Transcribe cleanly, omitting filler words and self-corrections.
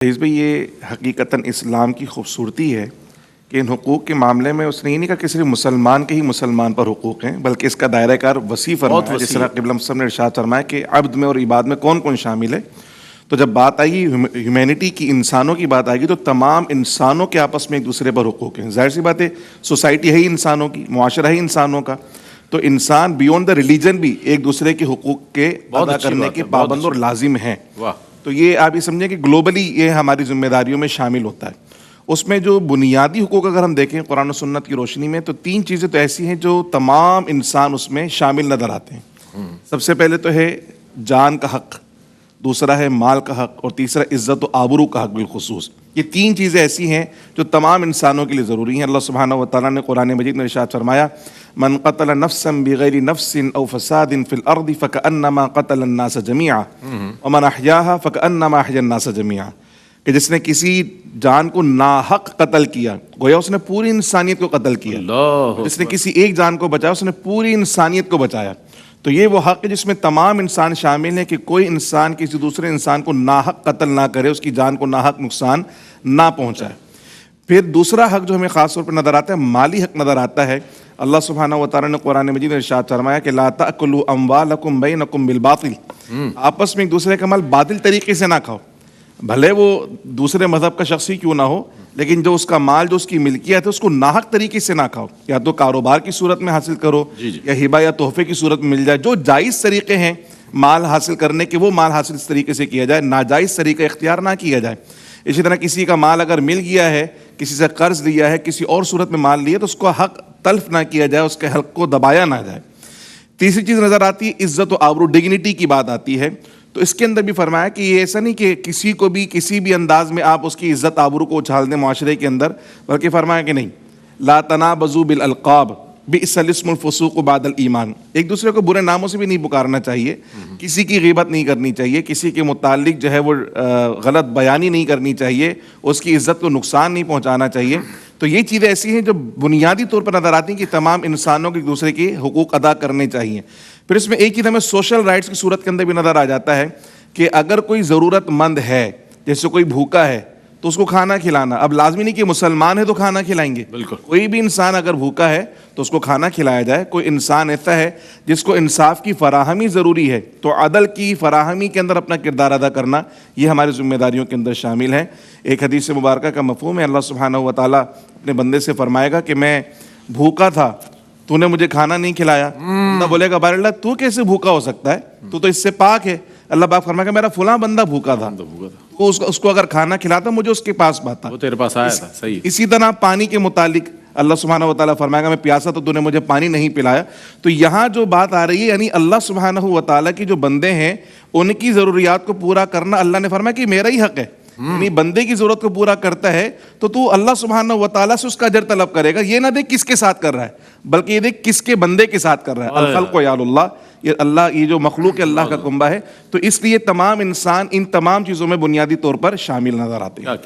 इस भाई ये हकीकतन इस्लाम की खूबसूरती है कि इन हुकूक़ के मामले में उसने ये नहीं कहा कि सिर्फ मुसलमान के ही मुसलमान पर हुकूक़ हैं, बल्कि इसका दायरा कार वसी फरमाया। जिस तरह क़िबला मुसल्लम ने इरशाद फरमाया कि अब्द में और इबाद में कौन कौन शामिल है। तो जब बात आएगी ह्यूमैनिटी की, इंसानों की बात आएगी, तो तमाम इंसानों के आपस में एक दूसरे पर हुकूक़ हैं। जाहिर सी बात है, सोसाइटी है ही इंसानों की, मुआशरा है इंसानों का, तो इंसान बियॉन्ड द रिलीजन भी एक दूसरे के हुकूक़ के अदा करने के पाबंद और लाजिम हैं। तो ये आप ये समझें कि ग्लोबली ये हमारी जिम्मेदारियों में शामिल होता है। उसमें जो बुनियादी हुकूक अगर हम देखें कुरान और सुन्नत की रोशनी में, तो तीन चीज़ें तो ऐसी हैं जो तमाम इंसान उसमें शामिल नज़र आते हैं। सबसे पहले तो है जान का हक़, दूसरा है माल का हक़, और तीसरा इज़्ज़त व आबरू का हक़ बिलखुसूस। ये तीन चीज़ें ऐसी हैं जो तमाम इंसानों के लिए ज़रूरी हैं। अल्लाह सुब्हानहू व तआला ने कुरान मजीद में इरशाद फरमाया, मन क़तल नफ्सन बिग़ैरि नफ्सिन औ फ़सादिन फ़िल अर्दि फ़कअन्नमा क़तल अन्नास जमीआ व मन अहयाहा फ़कअन्नमा अहया अन्नास जमीआ, कि जिसने किसी जान को नाहक कत्ल किया, गोया उसने पूरी इंसानियत को कत्ल किया। जिसने किसी एक जान को बचाया, उसने पूरी इंसानियत को बचाया। तो ये वो हक़ है जिसमें तमाम इंसान शामिल हैं कि कोई इंसान किसी दूसरे इंसान को नाहक कत्ल ना करे, उसकी जान को नाहक नुकसान ना पहुँचाए। फिर दूसरा हक़ जो हमें ख़ास तौर पर नज़र आता है, माली हक़ नज़र आता है। अल्लाह सुब्हानहू व तआला ने कुरान मजीद में इरशाद फरमाया कि ला ताकुलू अम्वालकुम बैनकुम बिल बातिल, आपस में एक दूसरे का माल बातिल तरीके से ना खाओ। भले वो दूसरे मज़हब का शख्स ही क्यों ना हो, लेकिन जो उसका माल, जो उसकी मिल्कियत है, उसको नाहक तरीके से ना खाओ। या तो कारोबार की सूरत में हासिल करो, या हिबा या तोहफे की सूरत में मिल जाए। जो जायज़ तरीके हैं माल हासिल करने के, वो माल हासिल इस तरीके से किया जाए, नाजायज़ तरीका इख्तियार ना किया जाए। इसी तरह किसी का माल अगर मिल गया है, किसी से कर्ज लिया है, किसी और सूरत में माल लिया, तो उसको हक तल्फ ना किया जाए, उसके हक को दबाया ना जाए। तीसरी चीज़ नज़र आती है इज़्ज़त और आबरू, डिग्निटी की बात आती है। तो इसके अंदर भी फरमाया कि ये ऐसा नहीं कि किसी को भी किसी भी अंदाज में आप उसकी इज़्ज़त आबरू को उछाल दें माशरे के अंदर, बल्कि फरमाया कि नहीं, ला तनाबज़ू बिल अलक़ाब बिइसल इस्मुल फ़ुसूक़ बादल ईमान, एक दूसरे को बुरे नामों से भी नहीं पुकारना चाहिए, किसी की ग़ीबत नहीं करनी चाहिए, किसी के मुताल्लिक जो है वो गलत बयानी नहीं करनी चाहिए, उसकी इज़्ज़त को नुकसान नहीं पहुँचाना चाहिए। तो ये चीज़ें ऐसी हैं जो बुनियादी तौर पर नज़र आती हैं कि तमाम इंसानों को एक दूसरे के हुकूक अदा करने चाहिए। फिर इसमें एक चीज़ हमें सोशल राइट्स की सूरत के अंदर भी नज़र आ जाता है कि अगर कोई ज़रूरतमंद है, जैसे कोई भूखा है, तो उसको खाना खिलाना। अब लाजमी नहीं कि मुसलमान है तो खाना खिलाएंगे, बिल्कुल कोई भी इंसान अगर भूखा है तो उसको खाना खिलाया जाए। कोई इंसान ऐसा है जिसको इंसाफ की फराहमी ज़रूरी है, तो अदल की फराहमी के अंदर अपना किरदार अदा करना, ये हमारी जिम्मेदारियों के अंदर शामिल है। एक हदीस मुबारक का मफ़हूम है, अल्लाह सुब्हानहू व तआला अपने बंदे से फरमाएगा कि मैं भूखा था, तूने मुझे खाना नहीं खिलाया। बंदा बोलेगा, बार अल्लाह तू कैसे भूखा हो सकता है, तू तो इससे पाक है। अल्लाह पाक फरमाएगा, मेरा फलां बंदा भूखा था, तो उसको अगर खाना खिलाता मुझे उसके पास पाता, वो तेरे पास आया था। सही। इसी तरह पानी के मुतालिक अल्लाह सुब्हानहू व तआला फरमाएगा, मैं प्यासा तो तूने मुझे पानी नहीं पिलाया। तो यहाँ जो बात आ रही है, यानी अल्लाह सुब्हानहू व तआला की जो बंदे हैं उनकी ज़रूरियात को पूरा करना, अल्लाह ने फरमाया कि मेरा ही हक़ है। यानी बंदे की जरूरत को पूरा करता है तो तू अल्लाह सुब्हानहू व तआला से उसका अजर तलब करेगा। ये ना देख किसके साथ कर रहा है, बल्कि ये देख किसके बंदे के साथ कर रहा है। अल खल्क़ु यालुल्लाह, ये अल्लाह, ये जो मखलूक है अल्लाह का कुंबा है। तो इसलिए तमाम इंसान इन तमाम चीज़ों में बुनियादी तौर पर शामिल नजर आते हैं।